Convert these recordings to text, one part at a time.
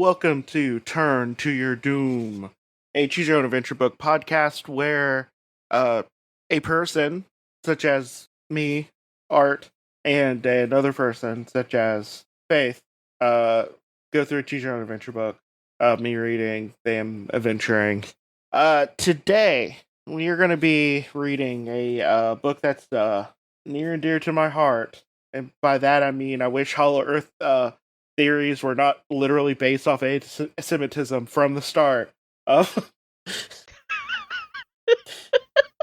welcome to Turn to Your Doom, a choose your own adventure book podcast where uh, a person such as me, Art, and another person such as Faith uh, go through a choose your own adventure book. Me reading, them adventuring. Today, we are going to be reading a book that's near and dear to my heart. And by that I mean I wish Hollow Earth theories were not literally based off anti-Semitism from the start. Uh,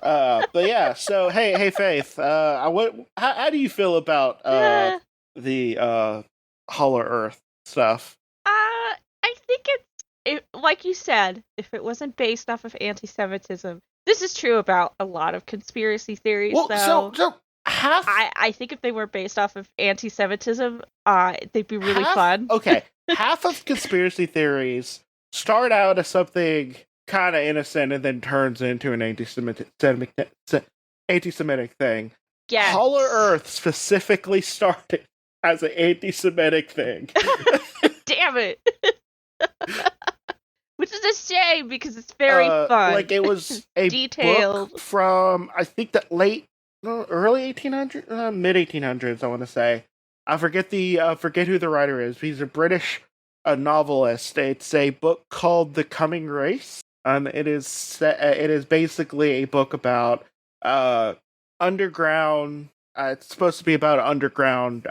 but yeah, so hey, Faith. How do you feel about the Hollow Earth stuff? I think like you said, if it wasn't based off of anti-Semitism, this is true about a lot of conspiracy theories. Well, so half. I think if they were based off of anti-Semitism, they'd be really fun. Okay, half of conspiracy theories start out as something kind of innocent and then turns into an anti-Semitic thing. Yes. Hollow Earth specifically started as an anti-Semitic thing. Damn it. Which is a shame because it's very fun. Like it was a detailed book from I think the early 1800s, mid 1800s. I want to say. I forget who the writer is. He's a British novelist. It's a book called The Coming Race. It is basically a book about underground. It's supposed to be about an underground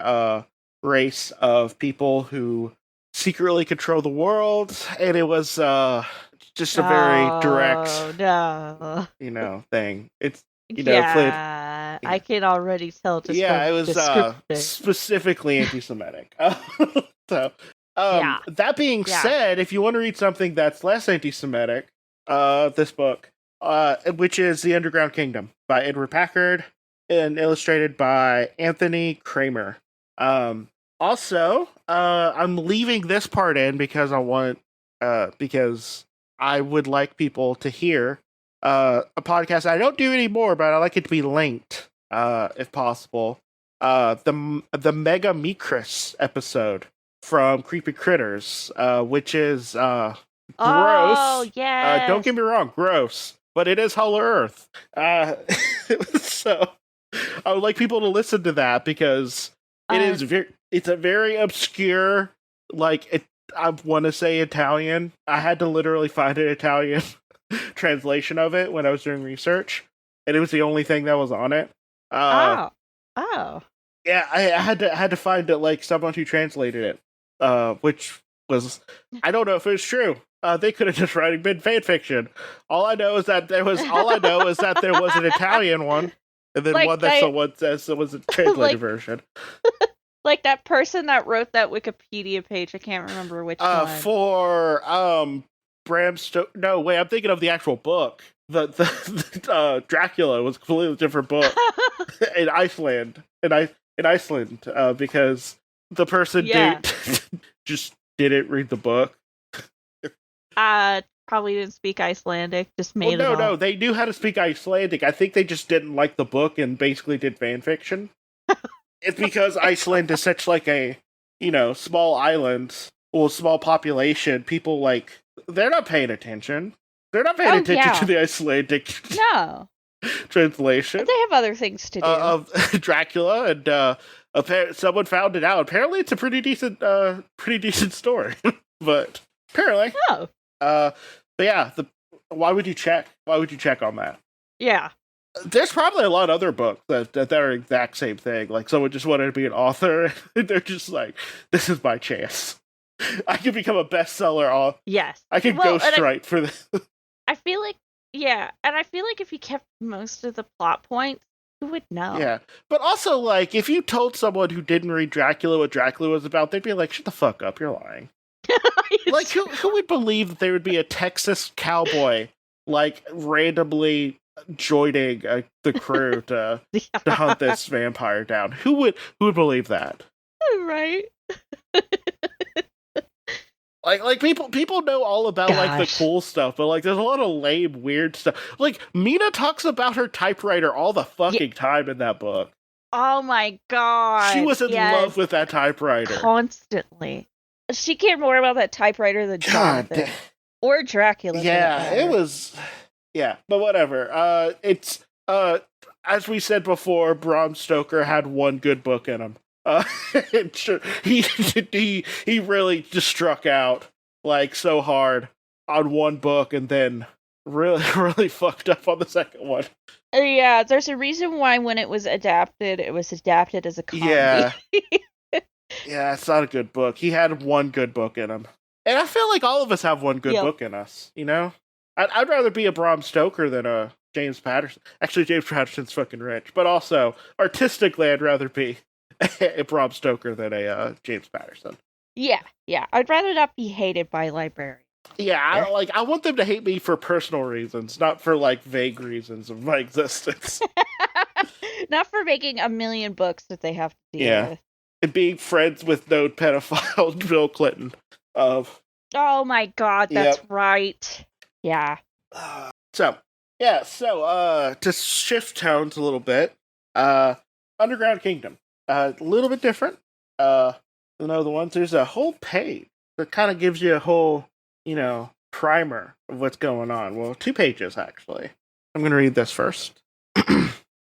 race of people who secretly control the world, and it was just a very direct, thing. It's I can already tell. Just it was specifically anti-Semitic. So, that being said, if you want to read something that's less anti-Semitic, this book, which is The Underground Kingdom by Edward Packard and illustrated by Anthony Kramer. Also, I'm leaving this part in because because I would like people to hear a podcast I don't do anymore, but I like it to be linked, if possible. The Mega Micris episode from Creepy Critters, which is gross. Oh, yeah. Don't get me wrong, gross, but it is Hollow Earth. So I would like people to listen to that because it's a very obscure, I want to say Italian. I had to literally find an Italian translation of it when I was doing research, and it was the only thing that was on it. Oh. Yeah, I had to find it, like someone who translated it, which was, I don't know if it was true. They could have just been fan fiction. All I know is that there was an Italian one, and then one that someone says it was a translated version. Like that person that wrote that Wikipedia page, I can't remember which one. For Bram Stoker. No, wait, I'm thinking of the actual book. The Dracula was a completely different book in Iceland. In Iceland, because the person just didn't read the book. Probably didn't speak Icelandic. Just made it. No, they knew how to speak Icelandic. I think they just didn't like the book and basically did fan fiction. It's because Iceland is such like a, small island, small population. People they're not paying attention. They're not paying attention to the Icelandic translation. They have other things to do. Of Dracula, and someone found it out. Apparently, it's a pretty decent story. But apparently, but yeah. Why would you check? Why would you check on that? Yeah. There's probably a lot of other books that are the exact same thing. Like someone just wanted to be an author, and they're just like, "This is my chance. I can become a bestseller. Yes, I can ghostwrite for this." I feel like, and I feel like if you kept most of the plot points, who would know? Yeah, but also if you told someone who didn't read Dracula what Dracula was about, they'd be like, "Shut the fuck up, you're lying." Who would believe that there would be a Texas cowboy randomly joining the crew to hunt this vampire down? Who would believe that? Right. People know all about the cool stuff, but there's a lot of lame, weird stuff. Mina talks about her typewriter all the fucking time in that book. Oh my god. She was in love with that typewriter. Constantly. She cared more about that typewriter than Jonathan. Or Dracula. Yeah, it was. Yeah, but whatever. It's as we said before, Bram Stoker had one good book in him. He really just struck out like so hard on one book, and then really fucked up on the second one. Yeah, there's a reason why when it was adapted as a comedy. Yeah. Yeah, it's not a good book. He had one good book in him. And I feel like all of us have one good book in us, you know? I'd rather be a Bram Stoker than a James Patterson. Actually, James Patterson's fucking rich. But also, artistically, I'd rather be a Bram Stoker than a James Patterson. Yeah. I'd rather not be hated by librarians. Yeah, I want them to hate me for personal reasons, not for, like, vague reasons of my existence. Not for making a million books that they have to deal with. And being friends with known pedophile Bill Clinton. Oh my god, that's right. Yeah. So to shift tones a little bit, Underground Kingdom. A little bit different. The ones, there's a whole page that kind of gives you a whole, primer of what's going on. Well, 2 pages, actually. I'm going to read this first.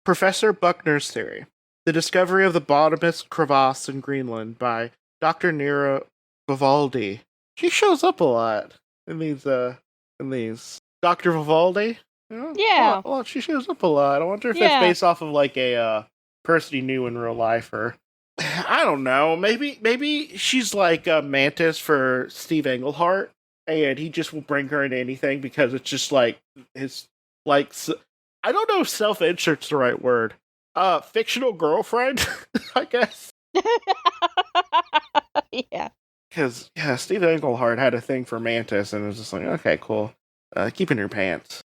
Professor Buckner's Theory. The Discovery of the Bottomless Crevasse in Greenland by Dr. Nira Vivaldi. She shows up a lot in these. Dr. Vivaldi? Yeah. Well, she shows up a lot. I wonder if that's based off of like a person you knew in real life, or I don't know. Maybe she's like a Mantis for Steve Englehart, and he just will bring her into anything because it's just like his like. I don't know if self-insert's the right word. Fictional girlfriend, I guess. Yeah. Because, Steve Englehart had a thing for Mantis, and it was just like, okay, cool. Keep in your pants.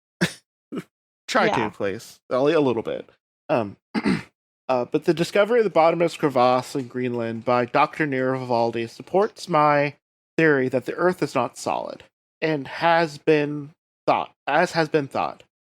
Try to, please. Only a little bit. But the Discovery of the Bottomless Crevasse in Greenland by Dr. Nira Vivaldi supports my theory that the Earth is not solid, and has been thought,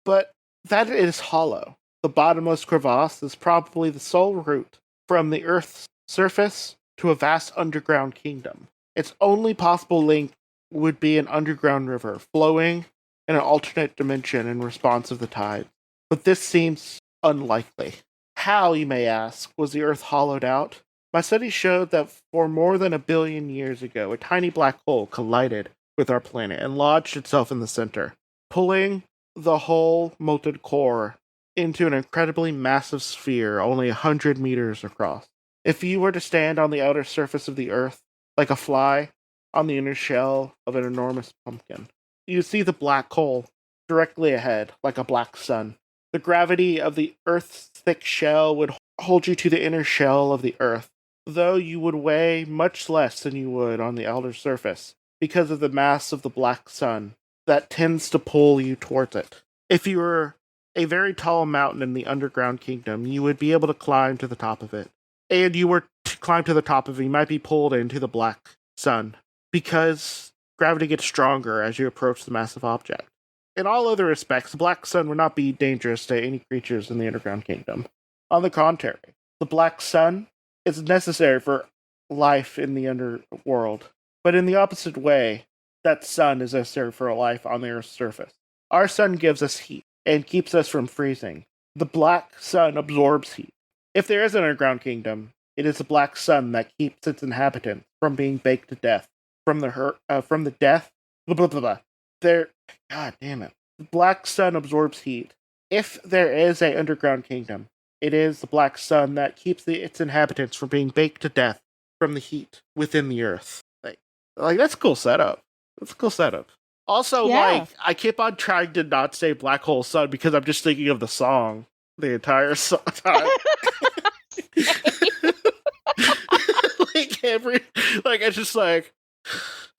but that it is hollow. The bottomless crevasse is probably the sole route from the Earth's surface to a vast underground kingdom. Its only possible link would be an underground river flowing in an alternate dimension in response of the tide. But this seems unlikely. How, you may ask, was the Earth hollowed out? My study showed that for more than 1 billion years ago, a tiny black hole collided with our planet and lodged itself in the center, pulling the whole molten core into an incredibly massive sphere only 100 meters across. If you were to stand on the outer surface of the Earth, like a fly on the inner shell of an enormous pumpkin, you'd see the black hole directly ahead, like a black sun. The gravity of the Earth's thick shell would hold you to the inner shell of the Earth, though you would weigh much less than you would on the outer surface, because of the mass of the black sun that tends to pull you towards it. If you were a very tall mountain in the underground kingdom, you would be able to climb to the top of it. And you were to climb to the top of it, you might be pulled into the black sun, because gravity gets stronger as you approach the massive object. In all other respects, the black sun would not be dangerous to any creatures in the underground kingdom. On the contrary, the black sun is necessary for life in the underworld, but in the opposite way, that sun is necessary for life on the Earth's surface. Our sun gives us heat and keeps us from freezing. The black sun absorbs heat. If there is an underground kingdom, it is the black sun that keeps its inhabitants from being baked to death. From the death, blah blah blah blah. God damn it. The black sun absorbs heat. If there is an underground kingdom, it is the black sun that keeps its inhabitants from being baked to death from the heat within the Earth. Like that's a cool setup. Also, I keep on trying to not say Black Hole Sun because I'm just thinking of the song the entire time. It's just like,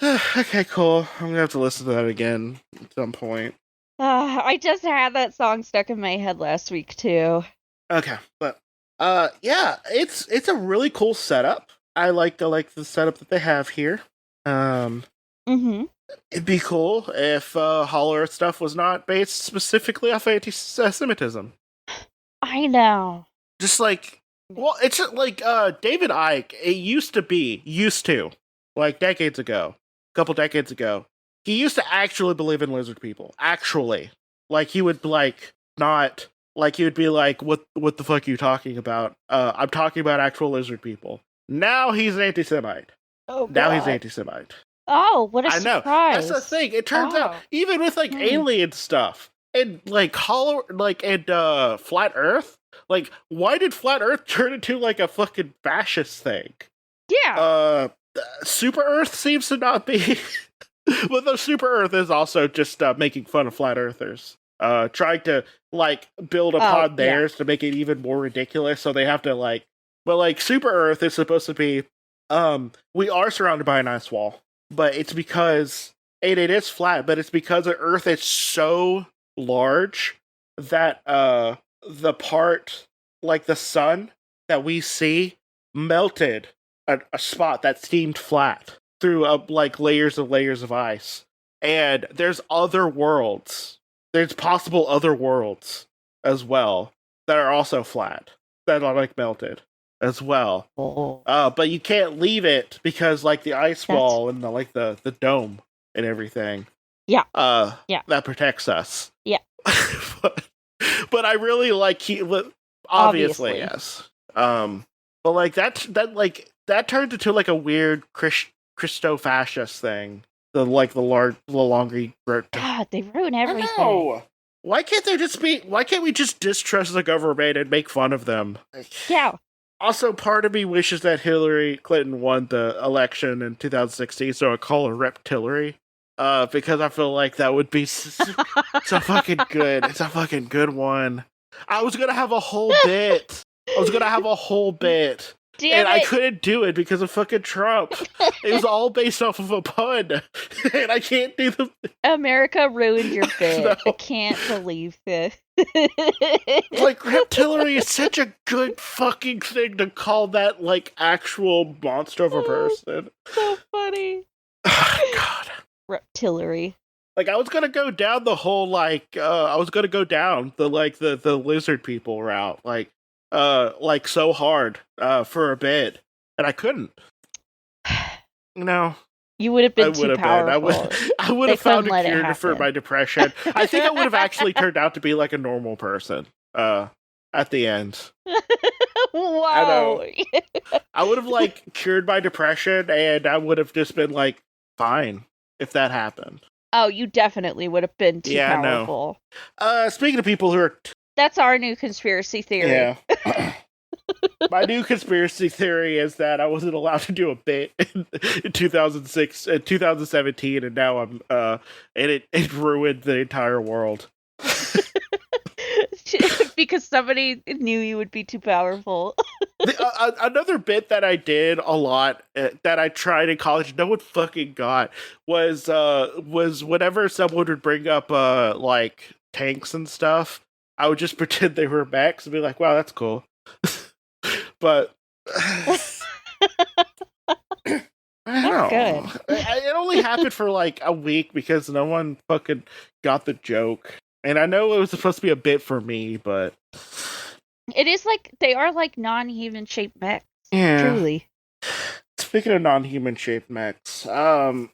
okay, cool. I'm gonna have to listen to that again at some point. I just had that song stuck in my head last week too. Okay, but it's a really cool setup. I like the setup that they have here. It'd be cool if Hollow Earth stuff was not based specifically off anti-Semitism. I know. Just like, well, it's like David Icke. It used to like decades ago, a couple decades ago, he used to actually believe in lizard people. Actually, like he would like not like he would be like, "What the fuck are you talking about? I'm talking about actual lizard people." Now he's an anti-Semite. Oh, God. Now he's an anti-Semite. Oh, what a I know. surprise! That's the thing. It turns out even with like alien stuff and like flat Earth, like why did flat Earth turn into like a fucking fascist thing? Yeah. Super Earth seems to not be. But the Super Earth is also just making fun of flat earthers. Trying to like build upon theirs to make it even more ridiculous. So they have to like, but like Super Earth is supposed to be, we are surrounded by an ice wall, but it's because it is flat, but it's because the Earth is so large that the part like the sun that we see melted a spot that seemed flat through like layers of ice. And there's other worlds. There's possible other worlds as well that are also flat, that are like melted as well. But you can't leave it because like the ice wall and the dome and everything. Yeah. That protects us. Yeah. but I really like obviously yes. But like that turned into like a weird Christo-fascist thing. The longer you God, they ruin everything. No. Why can't we just distrust the government and make fun of them? Yeah. Also, part of me wishes that Hillary Clinton won the election in 2016, so I call her Reptillery. Because I feel like that would be so fucking good. It's a fucking good one. I was gonna have a whole bit. Damn I it. couldn't do it because of fucking Trump. It was all based off of a pun. And I can't do the... America ruined your bit. No. I can't believe this. Like, Reptillery is such a good fucking thing to call that, like, actual monster of a person. So funny. God. Reptillery. Like, I was gonna go down the whole, like, the lizard people route. Like so hard for a bit, and I couldn't. No, you would have been too powerful. I would have found a cure for my depression. I think I would have actually turned out to be like a normal person. At the end. Wow. I would have like cured my depression, and I would have just been like fine if that happened. Oh, you definitely would have been too powerful. No. Speaking of people who are. That's our new conspiracy theory. Yeah. My new conspiracy theory is that I wasn't allowed to do a bit in 2017, and now I'm and it ruined the entire world. Because somebody knew you would be too powerful. Another bit that I did a lot that I tried in college, no one fucking got, was whenever someone would bring up like tanks and stuff, I would just pretend they were mechs and be like, wow, that's cool. But I don't know. Good. It only happened for like a week because no one fucking got the joke. And I know it was supposed to be a bit for me, but it is like they are like non-human shaped mechs. Yeah. Truly. Speaking of non-human shaped mechs, you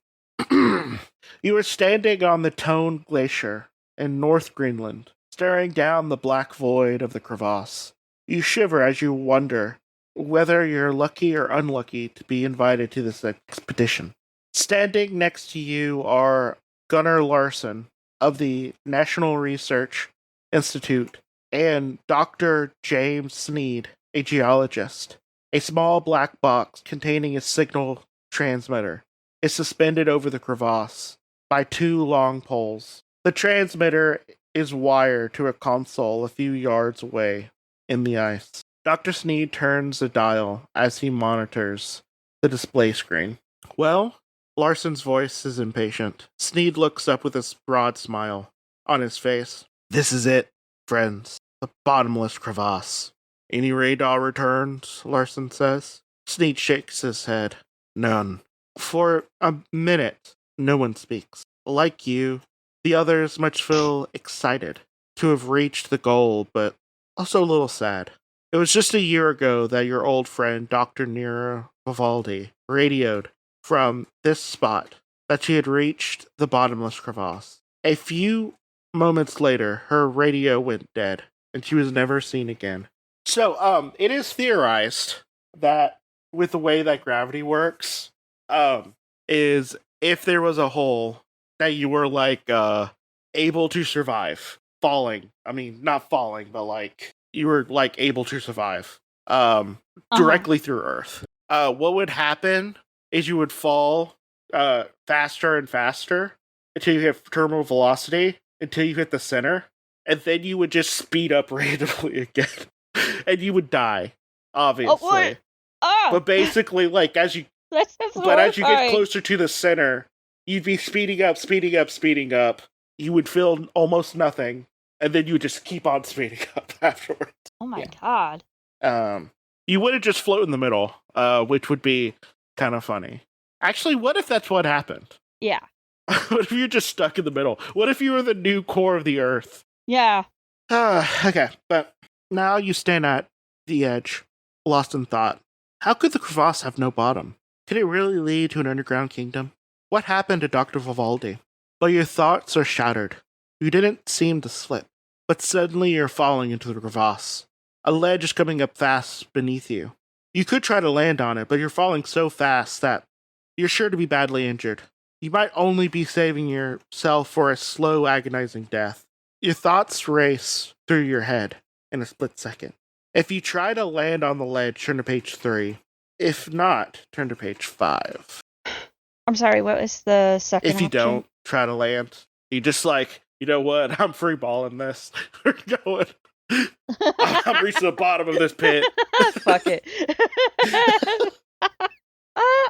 were standing on the Tone Glacier in North Greenland, staring down the black void of the crevasse. You shiver as you wonder whether you're lucky or unlucky to be invited to this expedition. Standing next to you are Gunnar Larson of the National Research Institute and Dr. James Sneed, a geologist. A small black box containing a signal transmitter is suspended over the crevasse by two long poles. The transmitter is wired to a console a few yards away in the ice. Dr. Sneed turns the dial as he monitors the display screen. Well, Larson's voice is impatient. Sneed looks up with a broad smile on his face. This is it, friends. The bottomless crevasse. Any radar returns? Larson says. Sneed shakes his head. None. For a minute, no one speaks. Like you, the others much feel excited to have reached the goal, but also a little sad. It was just a year ago that your old friend, Dr. Nero Vivaldi, radioed from this spot that she had reached the bottomless crevasse. A few moments later, her radio went dead, and she was never seen again. So, it is theorized that with the way that gravity works, is if there was a hole that you were able to survive falling. I mean, not falling, but you were able to survive directly through Earth. What would happen is you would fall faster and faster until you hit terminal velocity, until you hit the center, and then you would just speed up randomly again, and you would die, obviously. But basically, as you get closer to the center, you'd be speeding up, speeding up, speeding up. You would feel almost nothing, and then you would just keep on speeding up afterwards. Oh my god. You wouldn't just float in the middle, which would be kind of funny. Actually, what if that's what happened? Yeah. What if you're just stuck in the middle? What if you were the new core of the Earth? Yeah. Okay, but now you stand at the edge, lost in thought. How could the crevasse have no bottom? Could it really lead to an underground kingdom? What happened to Dr. Vivaldi? But your thoughts are shattered. You didn't seem to slip, but suddenly you're falling into the crevasse. A ledge is coming up fast beneath you. You could try to land on it, but you're falling so fast that you're sure to be badly injured. You might only be saving yourself for a slow, agonizing death. Your thoughts race through your head in a split second. If you try to land on the ledge, turn to page 3. If not, turn to page 5. I'm sorry, what was the second If you option? don't try to land, you just you know what? I'm free balling this. We're going. I'm reaching the bottom of this pit. Fuck it.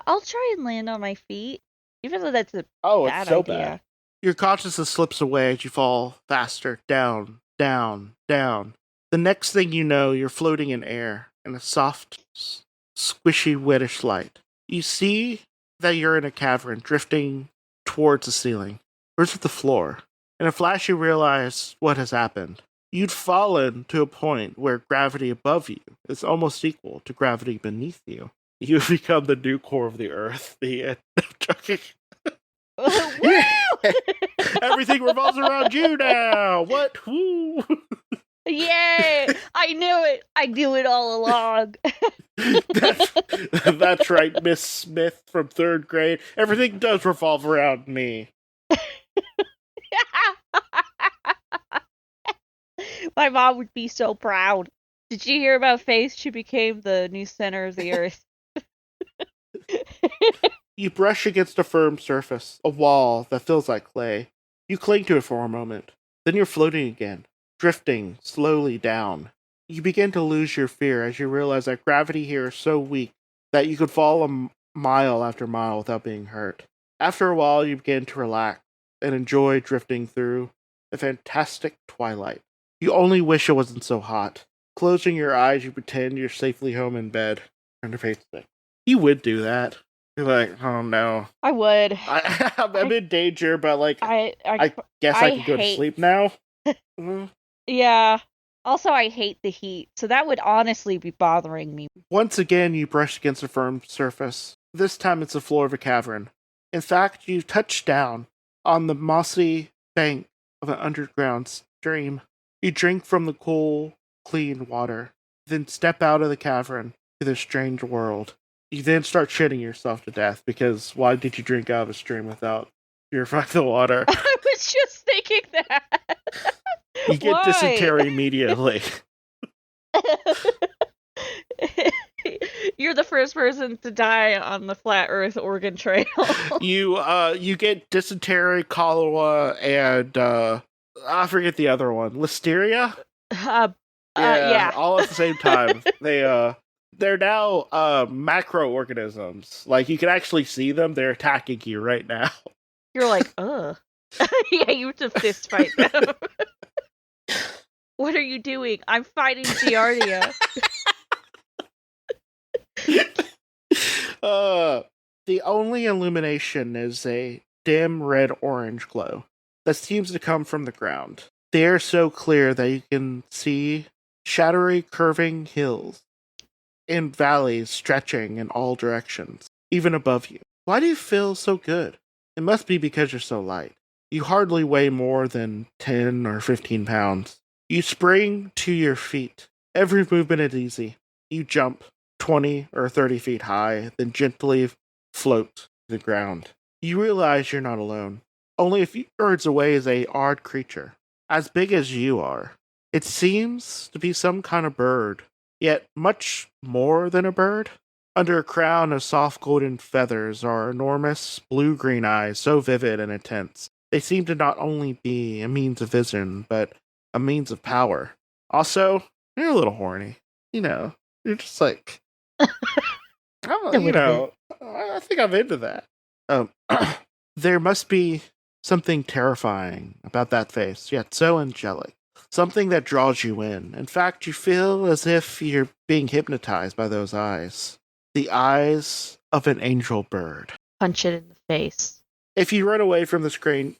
I'll try and land on my feet. Even though that's a bad it's so idea. bad. Your consciousness slips away as you fall faster, down, down, down. The next thing you know, you're floating in air in a soft, squishy, wettish light. You see that you're in a cavern drifting towards the ceiling. Where's the floor? In a flash, you realize what has happened. You'd fallen to a point where gravity above you is almost equal to gravity beneath you. You've become the new core of the Earth. The Everything revolves around you now. What? Woo! Yay! I knew it. I knew it all along. That's right, Miss Smith from 3rd grade. Everything does revolve around me. My mom would be so proud. Did you hear about Faith? She became the new center of the Earth. You brush against a firm surface, a wall that feels like clay. You cling to it for a moment. Then you're floating again, drifting slowly down. You begin to lose your fear as you realize that gravity here is so weak that you could fall a mile after mile without being hurt. After a while, you begin to relax and enjoy drifting through a fantastic twilight. You only wish it wasn't so hot. Closing your eyes, you pretend you're safely home in bed. Turn to page 6. You would do that. You're like, oh no. I would. I'm in danger, but I guess I can go to sleep now. Yeah. Also, I hate the heat, so that would honestly be bothering me. Once again, you brush against a firm surface. This time it's the floor of a cavern. In fact, you touch down on the mossy bank of an underground stream. You drink from the cool, clean water, then step out of the cavern to this strange world. You then start shitting yourself to death, because why did you drink out of a stream without purifying the water? I was just thinking that. You get dysentery immediately. You're the first person to die on the Flat Earth Oregon Trail. You get dysentery, cholera, and I forget the other one. Listeria? Yeah. All at the same time. They're now macroorganisms. You can actually see them. They're attacking you right now. You're like, ugh. Yeah, you have to fist fight them. What are you doing? I'm fighting Giardia. The only illumination is a dim red-orange glow that seems to come from the ground. The air is so clear that you can see shadowy curving hills and valleys stretching in all directions, even above you. Why do you feel so good? It must be because you're so light. You hardly weigh more than 10 or 15 pounds. You spring to your feet. Every movement is easy. You jump 20 or 30 feet high, then gently float to the ground. You realize you're not alone. Only a few yards away is a odd creature, as big as you are. It seems to be some kind of bird, yet much more than a bird. Under a crown of soft golden feathers are enormous blue-green eyes, so vivid and intense. They seem to not only be a means of vision, but a means of power. Also, you're a little horny. You're just like, I think I'm into that. There must be something terrifying about that face, yet so angelic. Something that draws you in. In fact, you feel as if you're being hypnotized by those eyes. The eyes of an angel bird. Punch it in the face. If you run away from the strange,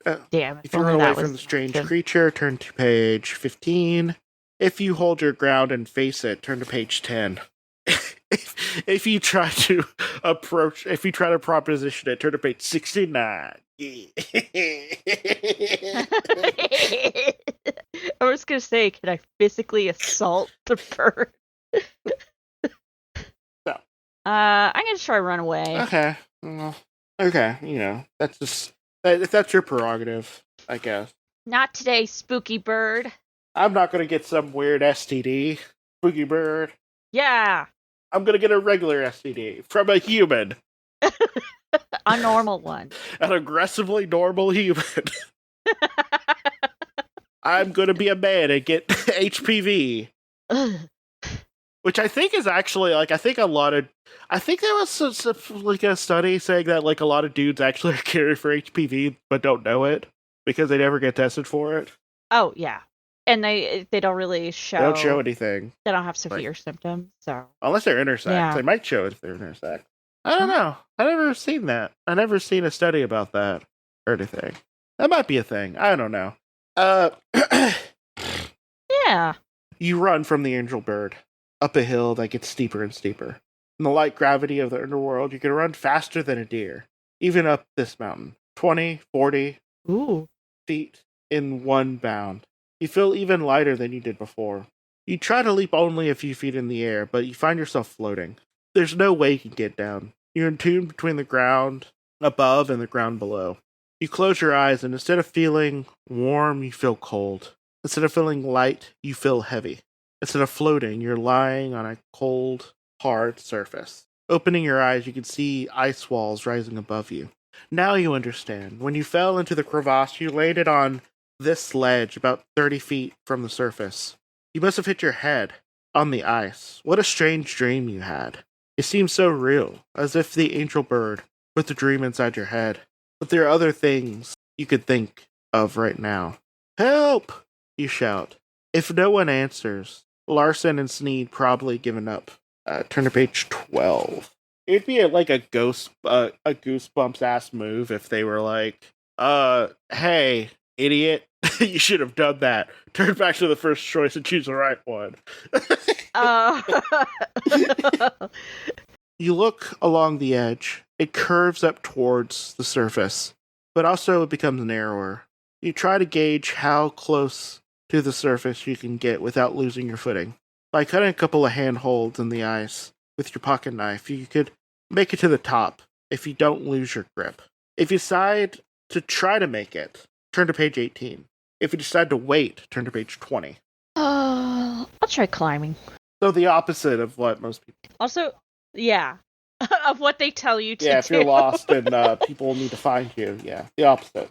creature, turn to page 15. If you hold your ground and face it, turn to page 10. If you try to proposition it, turn to page 69. I was gonna say, can I physically assault the bird? No. I'm gonna try run away. Okay. Okay, that's your prerogative, I guess. Not today, spooky bird. I'm not gonna get some weird STD, spooky bird. Yeah. I'm gonna get a regular STD from a human. A normal one. An aggressively normal human. I'm gonna be a man and get HPV. Which I think is actually, I think there was a study saying that, a lot of dudes actually are carrying for HPV, but don't know it, because they never get tested for it. Oh, yeah. And they don't really show... They don't show anything. They don't have severe symptoms, so... Unless they're intersex. Yeah. They might show it if they're intersex. I don't know. I've never seen that. I've never seen a study about that, or anything. That might be a thing. I don't know. Yeah. You run from the angel bird, up a hill that gets steeper and steeper. In the light gravity of the underworld, you can run faster than a deer, even up this mountain. 20, 40 feet in one bound. You feel even lighter than you did before. You try to leap only a few feet in the air, but you find yourself floating. There's no way you can get down. You're entombed between the ground above and the ground below. You close your eyes, and instead of feeling warm, you feel cold. Instead of feeling light, you feel heavy. Instead of floating, you're lying on a cold, hard surface. Opening your eyes, you can see ice walls rising above you. Now you understand. When you fell into the crevasse, you landed on this ledge about 30 feet from the surface. You must have hit your head on the ice. What a strange dream you had. It seems so real, as if the angel bird put the dream inside your head. But there are other things you could think of right now. Help! You shout. If no one answers, Larson and Sneed probably given up. Turn to page 12. It'd be a Goosebumps ass move if they were like, hey, idiot, you should have done that. Turn back to the first choice and choose the right one. You look along the edge. It curves up towards the surface, but also it becomes narrower. You try to gauge how close to the surface you can get without losing your footing. By cutting a couple of handholds in the ice with your pocket knife, you could make it to the top if you don't lose your grip. If you decide to try to make it, turn to page 18. If you decide to wait, turn to page 20. I'll try climbing. So the opposite of what most people... Also, yeah. Of what they tell you to do. Yeah, if you're lost and people need to find you, yeah, the opposite.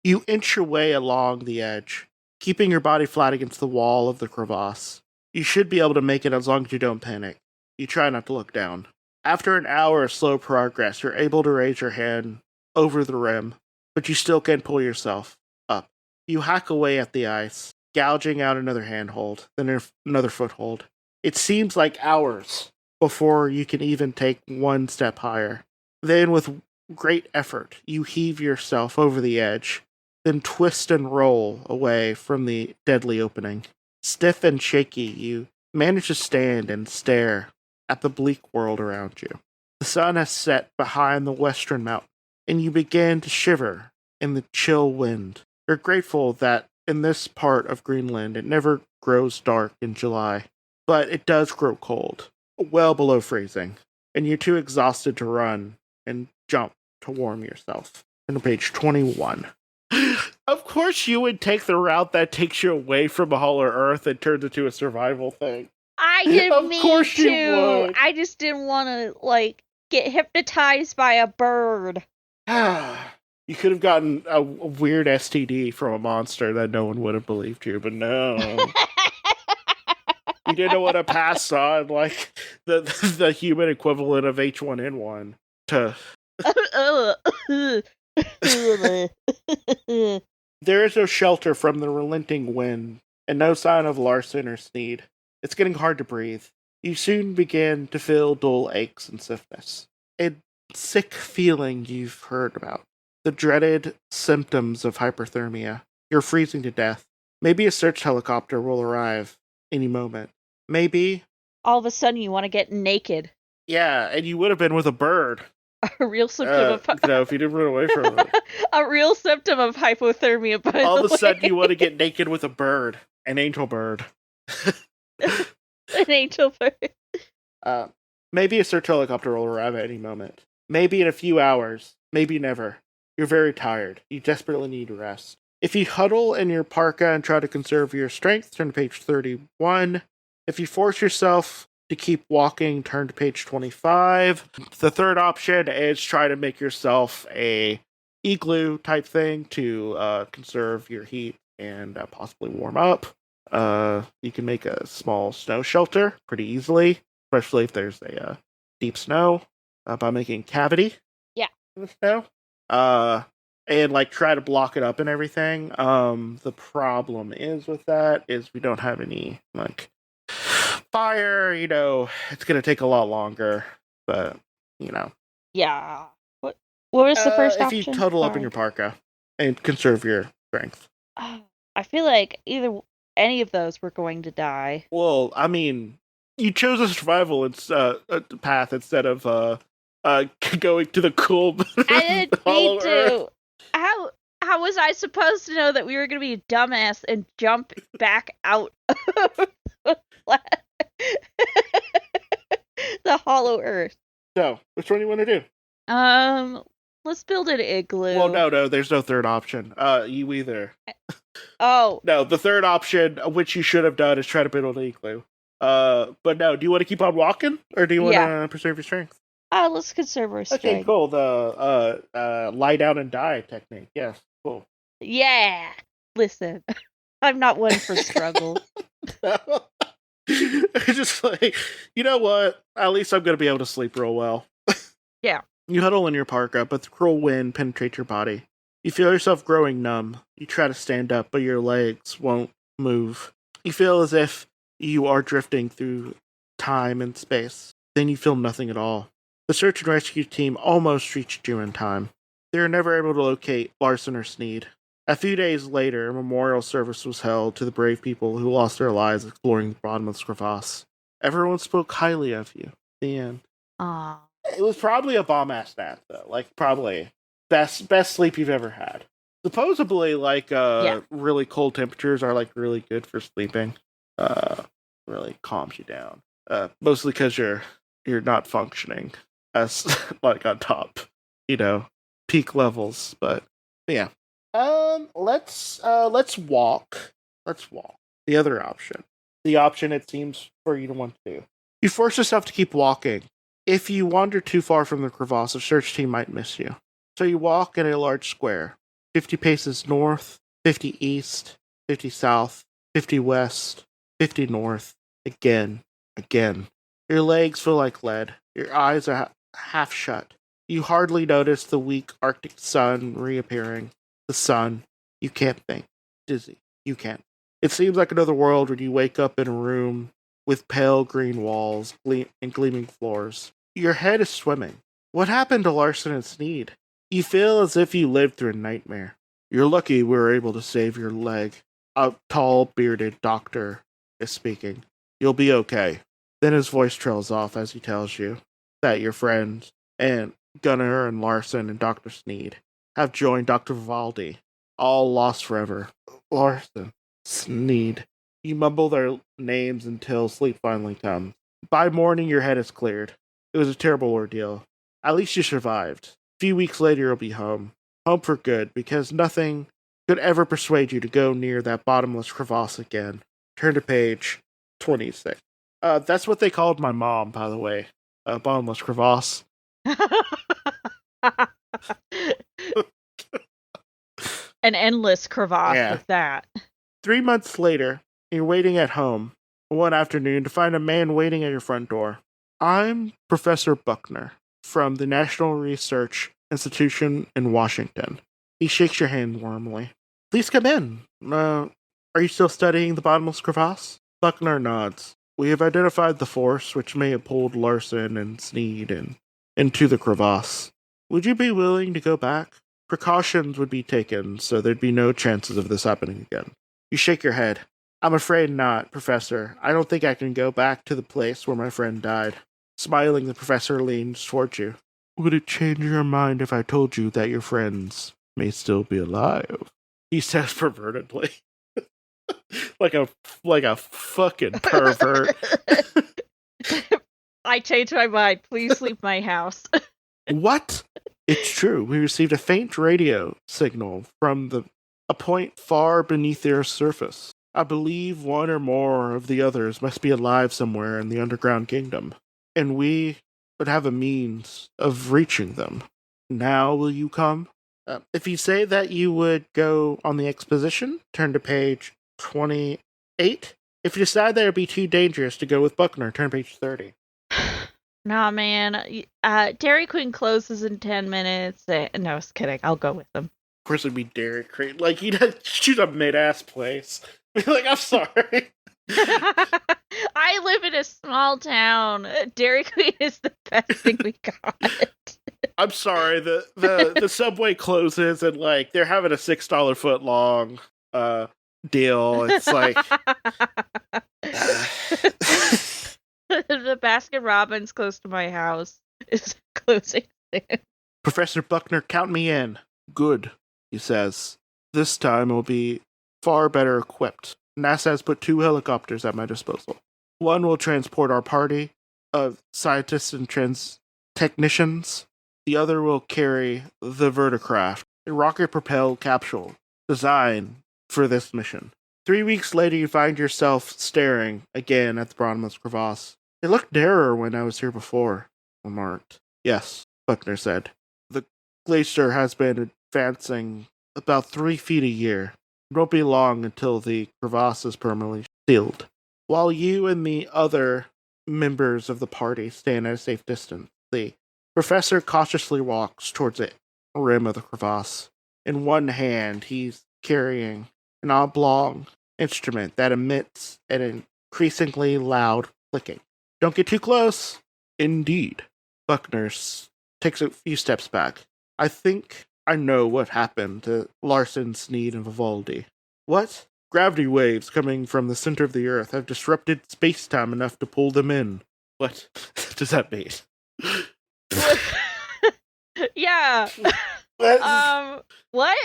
You inch your way along the edge, keeping your body flat against the wall of the crevasse. You should be able to make it as long as you don't panic. You try not to look down. After an hour of slow progress, you're able to raise your hand over the rim, but you still can't pull yourself up. You hack away at the ice, gouging out another handhold, then another foothold. It seems like hours before you can even take one step higher. Then, with great effort, you heave yourself over the edge, then twist and roll away from the deadly opening. Stiff and shaky, you manage to stand and stare at the bleak world around you. The sun has set behind the western mountain, and you begin to shiver in the chill wind. You're grateful that in this part of Greenland it never grows dark in July, but it does grow cold, well below freezing, and you're too exhausted to run and jump to warm yourself. On page 21. Of course you would take the route that takes you away from a Hollow Earth and turns into a survival thing. I didn't Of mean course to. you would. I just didn't want to, get hypnotized by a bird. You could have gotten a weird STD from a monster that no one would have believed you, but no. You didn't want to pass on, the human equivalent of H1N1 to... There is no shelter from the relenting wind, and no sign of Larson or Sneed. It's getting hard to breathe. You soon begin to feel dull aches and stiffness. A sick feeling you've heard about. The dreaded symptoms of hyperthermia. You're freezing to death. Maybe a search helicopter will arrive any moment. Maybe... All of a sudden you want to get naked. Yeah, and you would have been with a bird. A real symptom of... if you didn't run away from it. A real symptom of hypothermia, by the way. All of a sudden you want to get naked with a bird. An angel bird. An angel bird. Maybe a search helicopter will arrive at any moment. Maybe in a few hours. Maybe never. You're very tired. You desperately need rest. If you huddle in your parka and try to conserve your strength, turn to page 31. If you force yourself to keep walking, turn to page 25. The third option is try to make yourself a igloo type thing to conserve your heat and possibly warm up. You can make a small snow shelter pretty easily, especially if there's a deep snow, by making a cavity in the snow. And try to block it up and everything. The problem is with that is we don't have any fire, it's gonna take a lot longer, but Yeah. What was the first option? If you huddle up in your parka and conserve your strength. I feel like any of those were going to die. Well, I mean, you chose a survival path instead of going to the cool. I didn't mean to. How was I supposed to know that we were going to be a dumbass and jump back out of the Hollow Earth? So, which one do you want to do? Let's build an igloo. Well, no, there's no third option. You either. Oh. No, the third option, which you should have done, is try to build an igloo. But no, do you want to keep on walking, or do you want to preserve your strength? Let's conserve our strength. Okay, cool. The lie down and die technique. Yes, cool. Yeah. Listen, I'm not one for struggle. Just you know what? At least I'm going to be able to sleep real well. Yeah. You huddle in your parka, but the cruel wind penetrates your body. You feel yourself growing numb. You try to stand up, but your legs won't move. You feel as if you are drifting through time and space. Then you feel nothing at all. The search and rescue team almost reached you in time. They were never able to locate Larson or Sneed. A few days later, a memorial service was held to the brave people who lost their lives exploring the bottom of the crevasse. Everyone spoke highly of you. The end. Aww. It was probably a bomb-ass nap, though. Probably best sleep you've ever had. Supposedly, really cold temperatures are, really good for sleeping. Really calms you down. Mostly because you're not functioning as, on top, peak levels. But, yeah. Let's walk. Let's walk. The other option. The option it seems for you to want to do. You force yourself to keep walking. If you wander too far from the crevasse, a search team might miss you. So you walk in a large square. 50 paces north, 50 east, 50 south, 50 west, 50 north. Again. Your legs feel like lead. Your eyes are half shut. You hardly notice the weak Arctic sun reappearing. The sun. You can't think. Dizzy. You can't. It seems like another world when you wake up in a room with pale green walls and gleaming floors. Your head is swimming. What happened to Larson and Sneed? You feel as if you lived through a nightmare. You're lucky we were able to save your leg. A tall, bearded doctor is speaking. You'll be okay. Then his voice trails off as he tells you. that your friends and Gunnar and Larson and Dr. Sneed have joined Dr. Vivaldi, all lost forever. Larson, Sneed. You mumble their names until sleep finally comes. By morning, your head is cleared. It was a terrible ordeal. At least you survived. A few weeks later, you'll be home. Home for good, because nothing could ever persuade you to go near that bottomless crevasse again. Turn to page 26. That's what they called my mom, by the way. Bottomless crevasse. An endless crevasse with that. 3 months later, you're waiting at home one afternoon to find a man waiting at your front door. I'm Professor Buckner from the National Research Institution in Washington. He shakes your hand warmly. Please come in. Are you still studying the bottomless crevasse? Buckner nods. We have identified the force which may have pulled Larson and Sneed into the crevasse. Would you be willing to go back? Precautions would be taken, so there'd be no chances of this happening again. You shake your head. I'm afraid not, Professor. I don't think I can go back to the place where my friend died. Smiling, the professor leans towards you. Would it change your mind if I told you that your friends may still be alive? He says pervertedly. like a fucking pervert. I changed my mind. Please leave my house. What? It's true. We received a faint radio signal from a point far beneath the Earth's surface. I believe one or more of the others must be alive somewhere in the underground kingdom, and we would have a means of reaching them. Now will you come? If you say that you would go on the expedition, turn to page 28. If you decide that it would be too dangerous to go with Buckner, turn to page 30. Nah, man. Dairy Queen closes in 10 minutes. No, I was kidding. I'll go with them. Of course it'd be Dairy Queen. Like, he'd choose a mid-ass place. Like, I'm sorry. I live in a small town. Dairy Queen is the best thing we got. I'm sorry. The subway closes and, like, they're having a $6 foot long deal. It's like... The Baskin Robbins close to my house is closing soon. Professor Buckner, count me in. Good, he says. This time I'll be far better equipped. NASA has put 2 helicopters at my disposal. One will transport our party of scientists and technicians. The other will carry the Verticraft, a rocket-propelled capsule designed for this mission. 3 weeks later, you find yourself staring again at the bottomless crevasse. It looked narrower when I was here before, remarked. Yes, Buckner said. The glacier has been advancing about 3 feet a year. It won't be long until the crevasse is permanently sealed. While you and the other members of the party stand at a safe distance, the professor cautiously walks towards the rim of the crevasse. In one hand, he's carrying an oblong instrument that emits an increasingly loud clicking. Don't get too close. Indeed. Buckner takes a few steps back. I think I know what happened to Larson, Sneed, and Vivaldi. What? Gravity waves coming from the center of the Earth have disrupted space-time enough to pull them in. What does that mean? Yeah. What?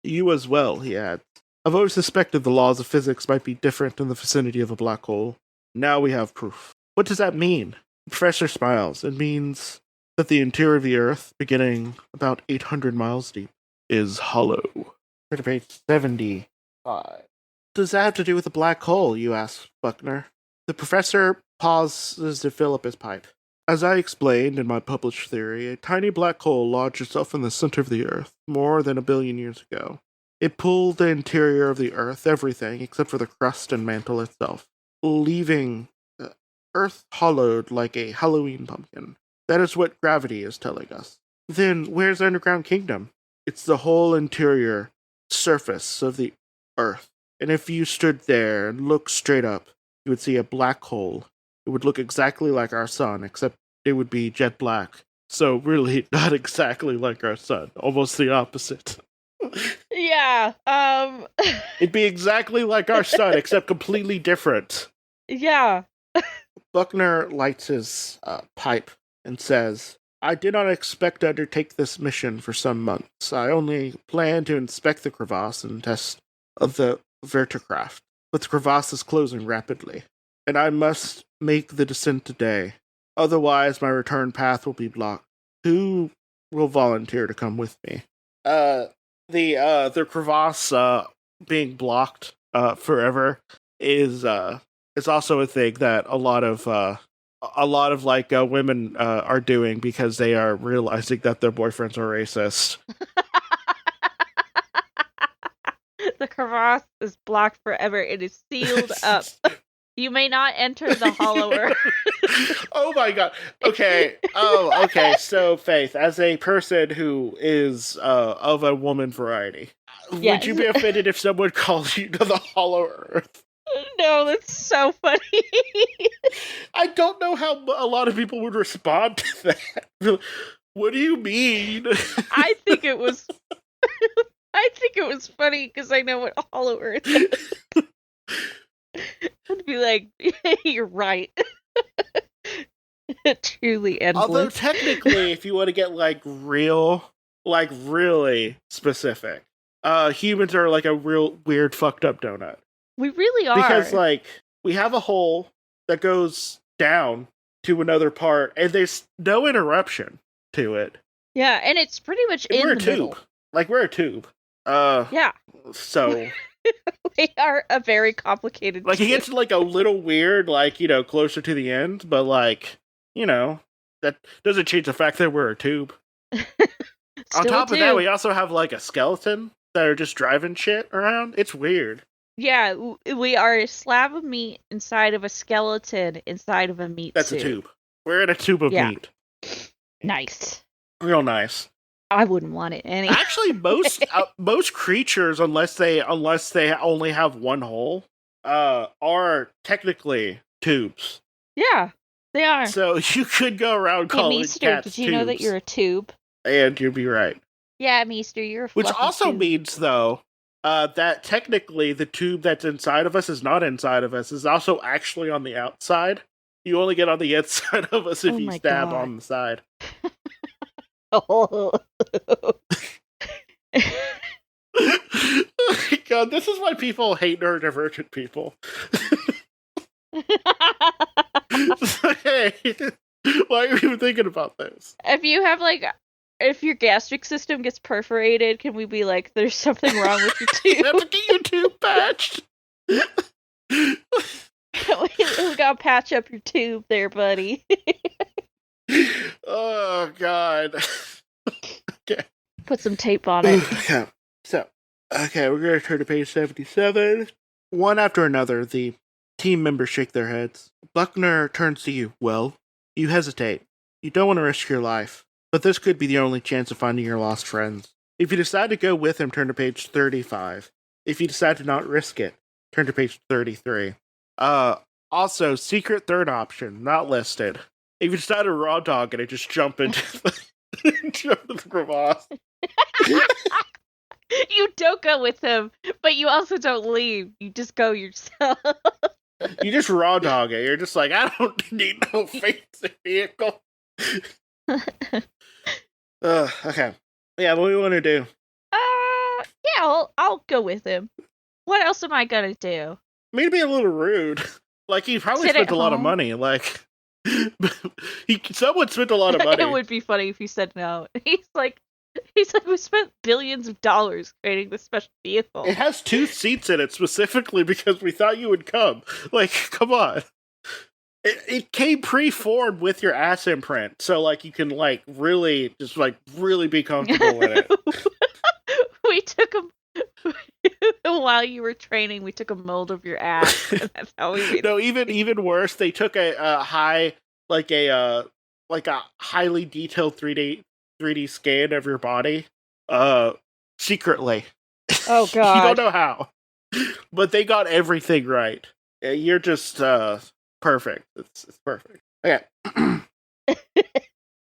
You as well, he adds. I've always suspected the laws of physics might be different in the vicinity of a black hole. Now we have proof. What does that mean? The professor smiles. It means that the interior of the Earth, beginning about 800 miles deep, is hollow. Turn to page 75. What does that have to do with a black hole, you ask, Buckner? The professor pauses to fill up his pipe. As I explained in my published theory, a tiny black hole lodged itself in the center of the Earth more than 1 billion years ago. It pulled the interior of the Earth, everything except for the crust and mantle itself, leaving the Earth hollowed like a Halloween pumpkin. That is what gravity is telling us. Then, where's the underground kingdom? It's the whole interior surface of the Earth. And if you stood there and looked straight up, you would see a black hole. It would look exactly like our sun, except it would be jet black. So really, not exactly like our sun. Almost the opposite. Yeah, It'd be exactly like our sun, except completely different. Yeah. Buckner lights his pipe and says, I did not expect to undertake this mission for some months. I only planned to inspect the crevasse and test of the verticraft. But the crevasse is closing rapidly, and I must make the descent today. Otherwise, my return path will be blocked. Who will volunteer to come with me? The crevasse being blocked forever is also a thing that a lot of women are doing because they are realizing that their boyfriends are racist. The crevasse is blocked forever. It is sealed up. You may not enter the hollow earth. Oh my god. Okay. Oh, okay. So, Faith, as a person who is of a woman variety, yes. Would you be offended if someone calls you to the hollow earth? No, that's so funny. I don't know how a lot of people would respond to that. What do you mean? I think it was funny because I know what hollow earth is. I'd be like, you're right. Truly endless. Although technically, if you want to get really specific, humans are like a real weird fucked up donut. We really are. Because we have a hole that goes down to another part, and there's no interruption to it. Yeah, and it's pretty much in the middle. We're a tube. Yeah. So we are a very complicated tube. It gets a little weird, closer to the end, but that doesn't change the fact that we're a tube. On top of that, we also have a skeleton that are just driving shit around. It's weird. Yeah, we are a slab of meat inside of a skeleton inside of a meat That's suit. a tube. We're in a tube of meat. Nice. Real nice. I wouldn't want it anyway. Actually, most creatures, unless they only have one hole, are technically tubes. Yeah, they are. So you could go around calling Meester, cats did you know that you're a tube? And you'd be right. Yeah, Meester, you're a Which also tube. means, though, that technically the tube that's inside of us is not inside of us. It's also actually on the outside. You only get on the inside of us if you stab on the side. Oh. God, this is why people hate neurodivergent people. Hey, why are you even thinking about this? If you have if your gastric system gets perforated, can we be like, there's something wrong with your tube? You have to get your tube patched. We gotta patch up your tube there, buddy. Oh, God. Okay. Put some tape on it. Okay. So, we're going to turn to page 77. One after another, the team members shake their heads. Buckner turns to you. Well, you hesitate. You don't want to risk your life, but this could be the only chance of finding your lost friends. If you decide to go with him, turn to page 35. If you decide to not risk it, turn to page 33. Also, secret third option, not listed. If you decide to raw dog it, just jump into the crevasse. You don't go with him, but you also don't leave. You just go yourself. You just raw dog it. You're just like, I don't need no fancy vehicle. Okay. Yeah, what do you want to do? Yeah, I'll go with him. What else am I gonna do? Maybe be a little rude. He probably spent a lot of money. Someone spent a lot of money. It would be funny if he said no. He's like, we spent billions of dollars creating this special vehicle. It has 2 seats in it specifically because we thought you would come. Come on. It came pre-formed with your ass imprint, so you can really just really be comfortable in it. We took a while you were training. We took a mold of your ass, and that's how we made No, even worse. They took a highly detailed 3D scan of your body, secretly. Oh God! You don't know how, but they got everything right. You're just perfect. It's perfect. Okay.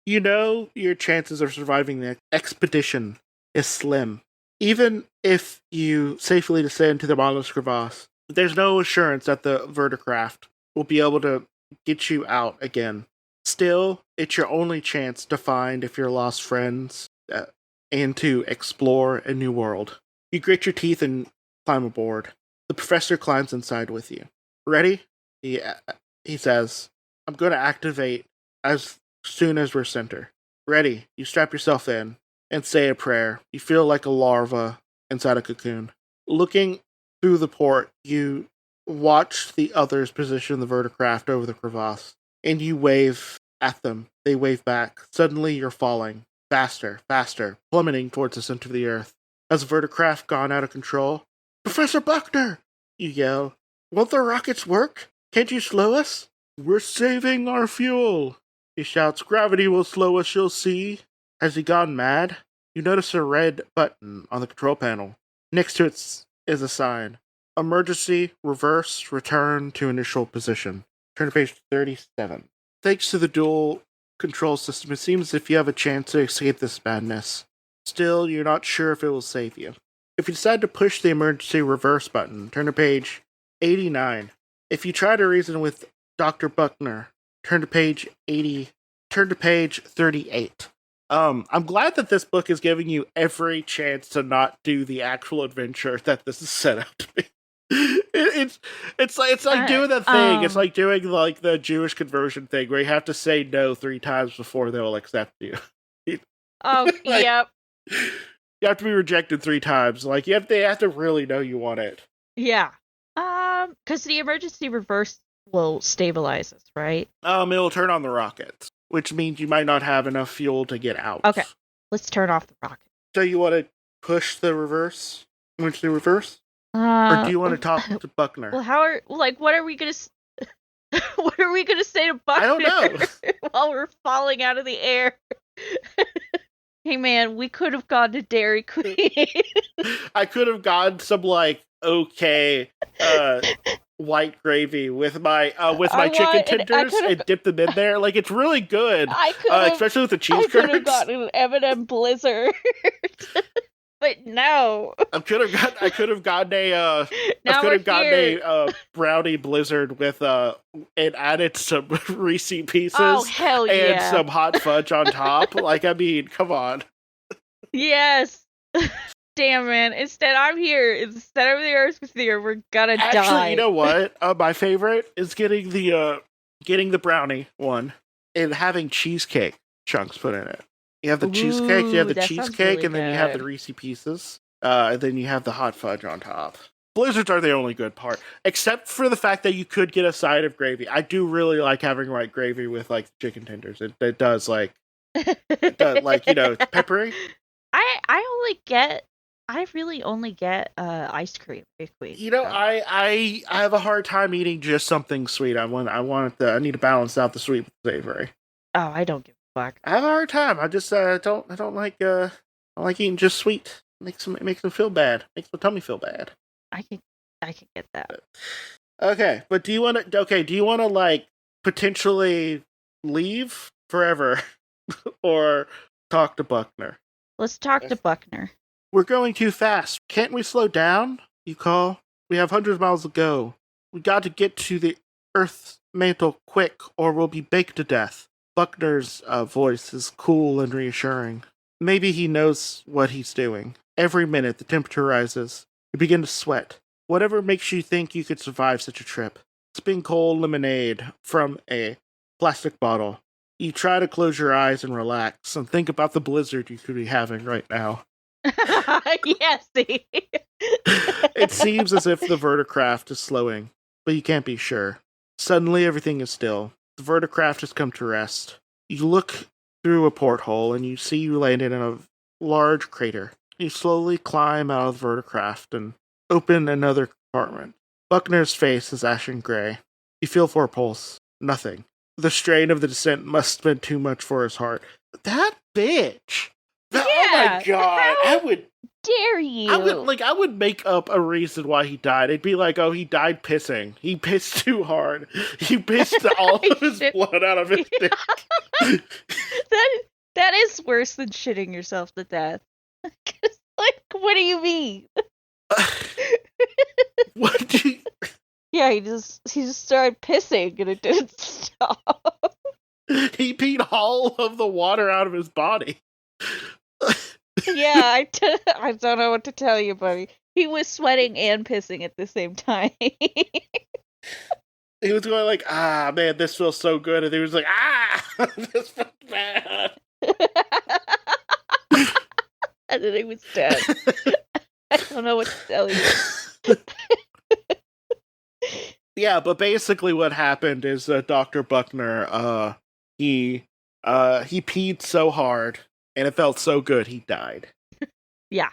Your chances of surviving the expedition is slim. Even if you safely descend to the bottomless crevasse, there's no assurance that the verticraft will be able to get you out again. Still, it's your only chance to find if you're lost friends and to explore a new world. You grit your teeth and climb aboard. The professor climbs inside with you. Ready? He says, I'm going to activate as soon as we're center. Ready? You strap yourself in and say a prayer. You feel like a larva inside a cocoon. Looking through the port, you watch the others position the verticraft over the crevasse, and you wave at them. They wave back. Suddenly, you're falling. Faster, faster, plummeting towards the center of the earth. Has the verticraft gone out of control? Professor Buckner! You yell. Won't the rockets work? Can't you slow us? We're saving our fuel. He shouts. Gravity will slow us, you'll see. Has he gone mad? You notice a red button on the control panel. Next to it is a sign. Emergency, reverse, return to initial position. Turn to page 37. Thanks to the dual control system, it seems as if you have a chance to escape this madness. Still, you're not sure if it will save you. If you decide to push the emergency reverse button, turn to page 89. If you try to reason with Dr. Buckner, turn to page 38. I'm glad that this book is giving you every chance to not do the actual adventure that this is set out to be. It's like doing that thing. It's like doing like the Jewish conversion thing where you have to say no 3 times before they'll accept you. Yep. You have to be rejected 3 times. Like they have to really know you want it. Yeah. Because the emergency reverse will stabilize us, right? It'll turn on the rockets, which means you might not have enough fuel to get out. Okay, let's turn off the rocket. So you want to push the reverse? Emergency reverse? Or do you want to talk to Buckner? Well, what are we gonna what are we gonna say to Buckner? I don't know. While we're falling out of the air. Hey man, we could have gone to Dairy Queen. I could have gotten some white gravy with my chicken tenders and dipped them in there. Like it's really good. Especially with the cheese curds. I could have gotten an M&M Blizzard. But no. I could have gotten a brownie blizzard with and added some Reese Pieces. Oh hell yeah! And some hot fudge on top. Like I mean, come on. Yes. Damn man! Instead, I'm here. Instead of the Earth Sphere, we're gonna die. Actually, you know what? My favorite is getting the brownie one and having cheesecake chunks put in it. You have the cheesecake, you have the cheesecake, really and then you have the Reese Pieces, and then you have the hot fudge on top. Blizzards are the only good part, except for the fact that you could get a side of gravy. I do really like having white gravy with like chicken tenders. It does like peppery. I really only get ice cream. You know, I have a hard time eating just something sweet. I need to balance out the sweet with the savory. Oh, I don't give a fuck. I have a hard time. I just don't like eating just sweet. It makes them feel bad. Makes my tummy feel bad. I can get that. Okay, but do you want to like potentially leave forever or talk to Buckner? Let's talk to Buckner. We're going too fast. Can't we slow down? You call. We have hundreds of miles to go. We got to get to the Earth's mantle quick, or we'll be baked to death. Buckner's voice is cool and reassuring. Maybe he knows what he's doing. Every minute, the temperature rises. You begin to sweat. Whatever makes you think you could survive such a trip. Sipping cold lemonade from a plastic bottle. You try to close your eyes and relax and think about the blizzard you could be having right now. Yes. It seems as if the verticraft is slowing, but you can't be sure. Suddenly, everything is still. The verticraft has come to rest. You look through a porthole and you see you landed in a large crater. You slowly climb out of the verticraft and open another compartment. Buckner's face is ashen gray. You feel for a pulse. Nothing. The strain of the descent must have been too much for his heart. That bitch! Yeah, oh my god! How dare you? I would make up a reason why he died. It'd be like, oh, he died pissing. He pissed too hard. He pissed all of his blood out of his dick. That is worse than shitting yourself to death. Like, what do you mean? What do you... Yeah, he just started pissing and it didn't stop. He peed all of the water out of his body. Yeah, I don't know what to tell you, buddy. He was sweating and pissing at the same time. He was going like, ah, man, this feels so good. And he was like, ah, this feels bad. And then he was dead. I don't know what to tell you. Yeah, but basically what happened is Dr. Buckner, he peed so hard and it felt so good he died. Yeah.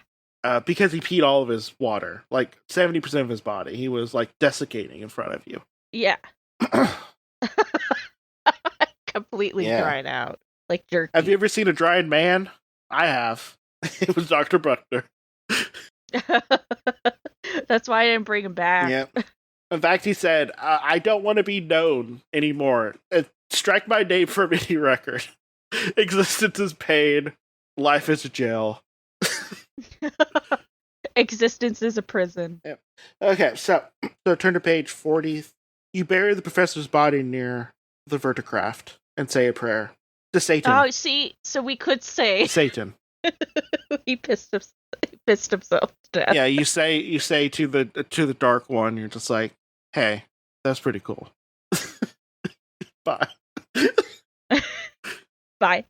Because he peed all of his water, like 70% of his body. He was like desiccating in front of you. Yeah. Completely dried out. Like jerky. Have you ever seen a dried man? I have. It was Dr. Buckner. That's why I didn't bring him back. Yeah. In fact, he said, I don't want to be known anymore. Strike my name from any record. Existence is pain. Life is a jail. Existence is a prison. Yeah. Okay, so turn to page 40. You bury the professor's body near the verticraft and say a prayer to Satan. Oh, see, so we could say Satan. He pissed himself to death. Yeah, you say to the dark one, you're just like, hey, that's pretty cool. Bye. Bye.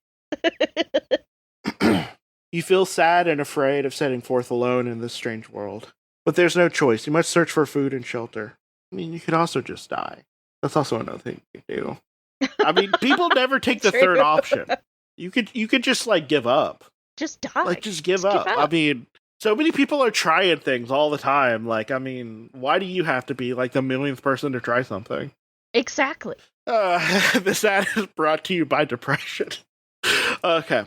You feel sad and afraid of setting forth alone in this strange world. But there's no choice. You must search for food and shelter. I mean, you could also just die. That's also another thing you can do. I mean, people never take the third option. You could just like give up. Just die. Like just give up. I mean, so many people are trying things all the time. Like, I mean, why do you have to be like the millionth person to try something? Exactly. This ad is brought to you by depression. Okay.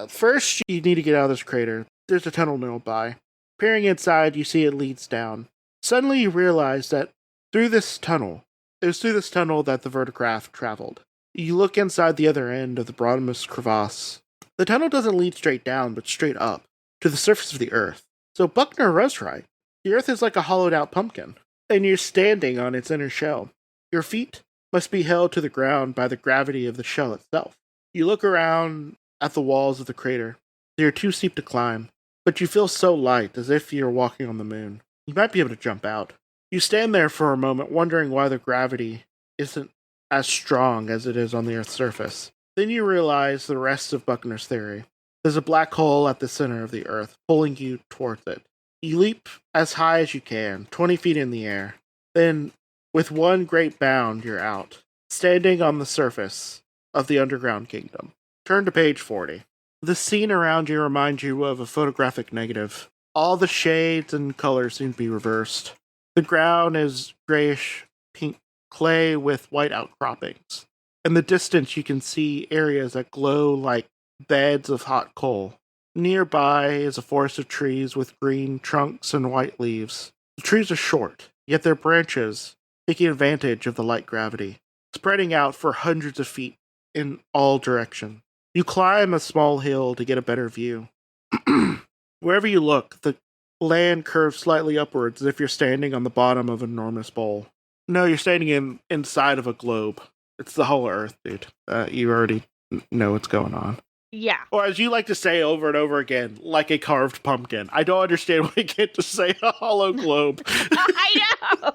First, you need to get out of this crater. There's a tunnel nearby. Peering inside, you see it leads down. Suddenly, you realize that it was through this tunnel that the verticraft traveled. You look inside the other end of the bottomless crevasse. The tunnel doesn't lead straight down, but straight up, to the surface of the earth. So Buckner was right. The earth is like a hollowed-out pumpkin, and you're standing on its inner shell. Your feet must be held to the ground by the gravity of the shell itself. You look around at the walls of the crater. They are too steep to climb, but you feel so light, as if you're walking on the moon. You might be able to jump out. You stand there for a moment, wondering why the gravity isn't as strong as it is on the Earth's surface. Then you realize the rest of Buckner's theory. There's a black hole at the center of the Earth, pulling you towards it. You leap as high as you can, 20 feet in the air. Then, with one great bound, you're out, standing on the surface of the underground kingdom. Turn to page 40. The scene around you reminds you of a photographic negative. All the shades and colors seem to be reversed. The ground is grayish pink clay with white outcroppings. In the distance, you can see areas that glow like beds of hot coal. Nearby is a forest of trees with green trunks and white leaves. The trees are short, yet their branches, taking advantage of the light gravity, spreading out for hundreds of feet in all directions. You climb a small hill to get a better view. Wherever you look, the land curves slightly upwards as if you're standing on the bottom of an enormous bowl. No, you're standing inside of a globe. It's the whole Earth, dude. You already know what's going on. Yeah. Or as you like to say over and over again, like a carved pumpkin. I don't understand why you can't just say a hollow globe. I know!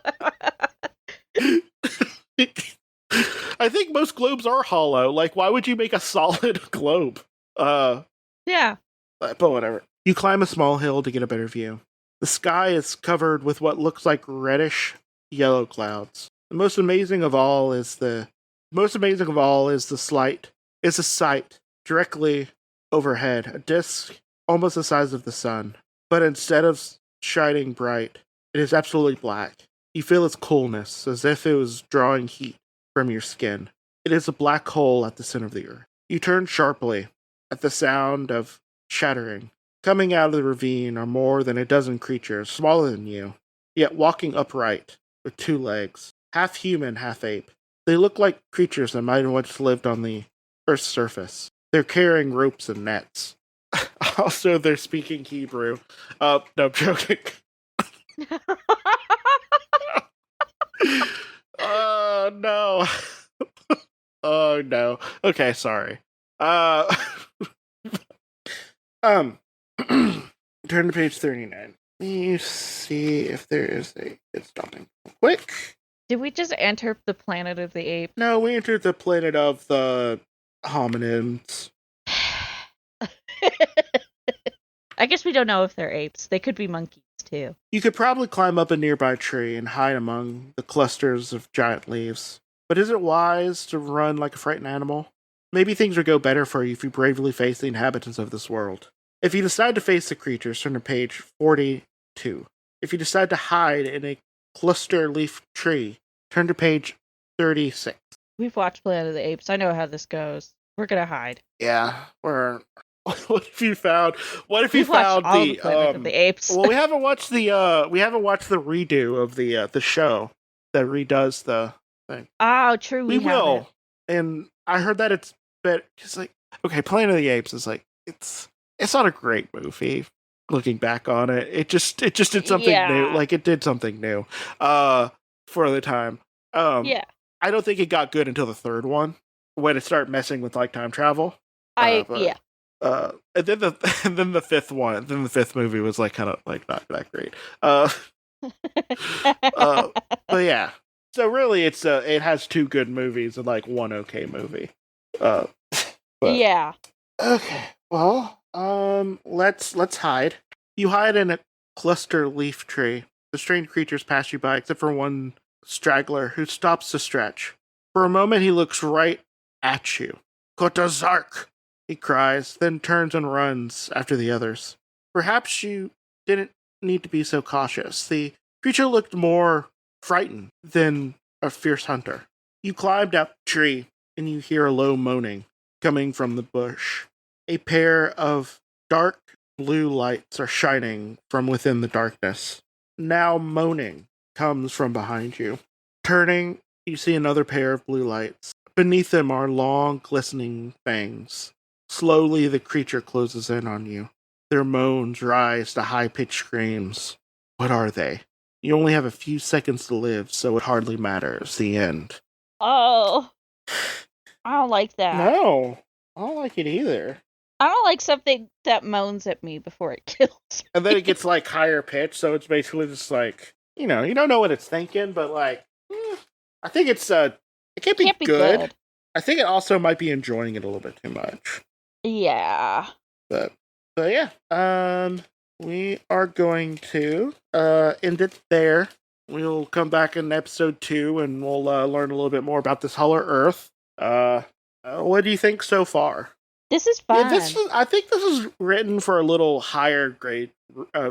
I think most globes are hollow. Like, why would you make a solid globe? Yeah. But whatever. You climb a small hill to get a better view. The sky is covered with what looks like reddish yellow clouds. The most amazing of all is the sight directly overhead, a disk almost the size of the sun. But instead of shining bright, it is absolutely black. You feel its coolness, as if it was drawing heat from your skin. It is a black hole at the center of the earth. You turn sharply at the sound of shattering. Coming out of the ravine are more than a dozen creatures, smaller than you, yet walking upright, with 2 legs. Half human, half ape. They look like creatures that might have once lived on the Earth's surface. They're carrying ropes and nets. Also, they're speaking Hebrew. No, I'm joking. Oh no. Oh no. Okay, sorry. Uh um turn to page 39. Let me see if there is a good stopping quick. Did we just enter the planet of the apes? No, we entered the planet of the hominins. I guess we don't know if they're apes. They could be monkeys, too. You could probably climb up a nearby tree and hide among the clusters of giant leaves. But is it wise to run like a frightened animal? Maybe things would go better for you if you bravely face the inhabitants of this world. If you decide to face the creatures, turn to page 42. If you decide to hide in a cluster leaf tree, turn to page 36. We've watched Planet of the Apes. I know how this goes. We're gonna hide. Yeah, we're. What if you found? What if you We've found watched all the Planet of the Apes? Well, we haven't watched the redo of the show that redoes the thing. Oh, true. We will, and I heard that it's better because, like, okay, Planet of the Apes is like it's not a great movie. Looking back on it, it just did something new. Like, it did something new, for the time. Yeah. I don't think it got good until the third one when it started messing with like time travel. And then the fifth one, then the fifth movie was like kind of like not that great. But yeah, so really it has two good movies and like one okay movie. Yeah. Okay. Well, let's hide. You hide in a cluster leaf tree. The strange creatures pass you by, except for one straggler who stops to stretch. For a moment, he looks right at you. Kotazark, he cries, then turns and runs after the others. Perhaps you didn't need to be so cautious. The creature looked more frightened than a fierce hunter. You climbed up the tree, and you hear a low moaning coming from the bush. A pair of dark blue lights are shining from within the darkness. Now moaning comes from behind you. Turning, you see another pair of blue lights. Beneath them are long, glistening fangs. Slowly, the creature closes in on you. Their moans rise to high-pitched screams. What are they? You only have a few seconds to live, so it hardly matters. The end. Oh. I don't like that. No, I don't like it either. I don't like something that moans at me before it kills me. And then it gets like higher pitch, so it's basically just like, you don't know what it's thinking, but like, I think it can't be good. I think it also might be enjoying it a little bit too much. Yeah. But yeah, we are going to end it there. We'll come back in episode 2 and we'll learn a little bit more about this Hollow Earth. What do you think so far? This is fun. Yeah, I think this is written for a little higher grade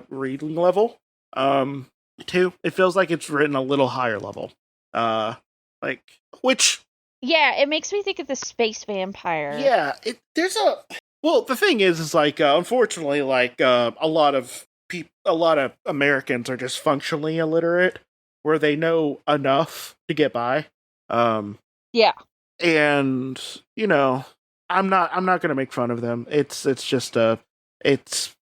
reading level. Too. It feels like it's written a little higher level. Which. Yeah, it makes me think of the space vampire. Yeah, well, the thing is like, unfortunately, like, a lot of Americans are just functionally illiterate, where they know enough to get by. Yeah. And, I'm not gonna make fun of them. It's just it's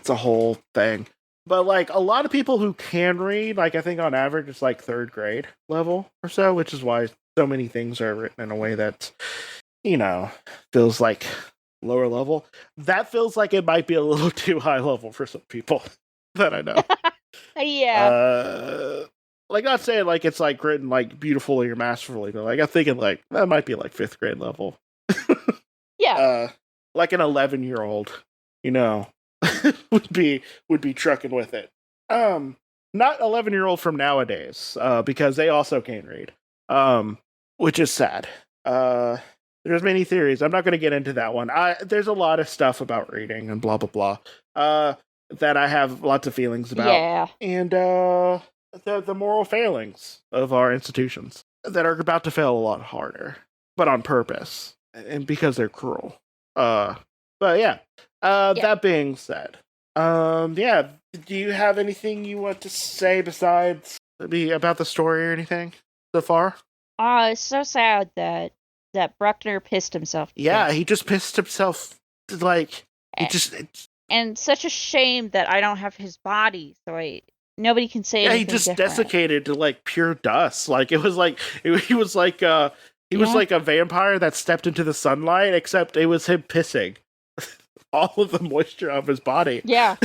a whole thing. But like a lot of people who can read, like I think on average it's like 3rd grade level or so, which is why so many things are written in a way that, feels like lower level. That feels like it might be a little too high level for some people that I know. Yeah. Like, not saying like it's like written like beautifully or masterfully, but like I'm thinking like that might be like 5th grade level. Yeah. Like an 11-year-old, would be trucking with it. Not 11-year-old from nowadays, because they also can't read. Which is sad. There's many theories. I'm not going to get into that one. There's a lot of stuff about reading and blah blah blah. That I have lots of feelings about. Yeah. And the moral failings of our institutions that are about to fail a lot harder, but on purpose and because they're cruel. But yeah. That being said, yeah. Do you have anything you want to say besides about the story or anything so far? It's so sad that Bruckner pissed himself. Yeah, he just pissed himself. Like, and such a shame that I don't have his body, so Nobody can say anything he just different. desiccated to like pure dust. Like it was like he was like was like a vampire that stepped into the sunlight, except it was him pissing all of the moisture of his body. Yeah.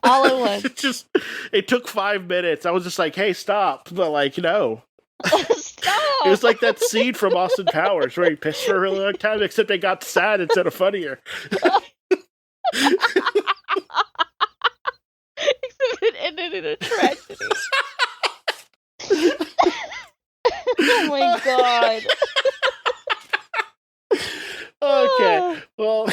All at once. It took 5 minutes. I was just like, hey, stop. But like, no. Stop! It was like that scene from Austin Powers where he pissed for a really long time, except it got sad instead of funnier. Except it ended in a tragedy. Oh my god. Okay. Well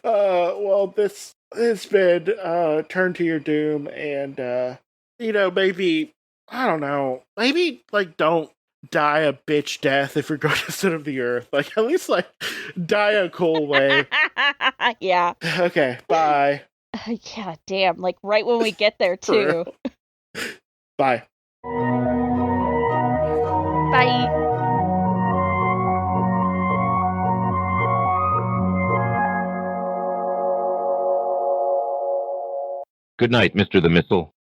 well this has been Turn to Your Doom, and maybe I don't know, maybe like don't die a bitch death if you're going to Sin of the Earth. Like at least like die a cool way. Yeah. Okay, bye. Yeah, damn. Like right when we get there too. Bye. Bye. Good night, Mr. the Missile.